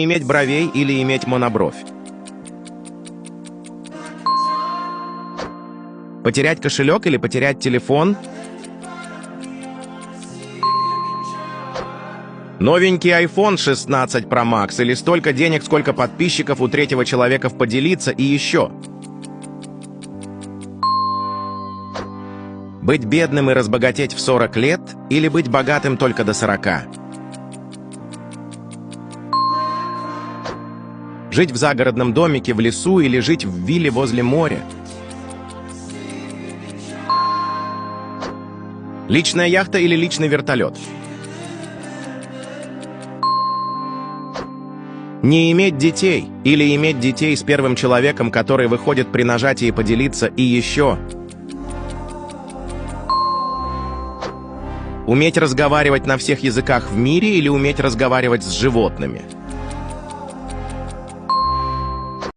Иметь бровей или иметь монобровь? Потерять кошелек или потерять телефон? Новенький iPhone 16 Pro Max или столько денег, сколько подписчиков у третьего человека в поделиться и еще? Быть бедным и разбогатеть в 40 лет или быть богатым только до 40? Жить в загородном домике в лесу или жить в вилле возле моря? Личная яхта или личный вертолет? Не иметь детей или иметь детей с первым человеком, который выходит при нажатии поделиться и еще? Уметь разговаривать на всех языках в мире или уметь разговаривать с животными?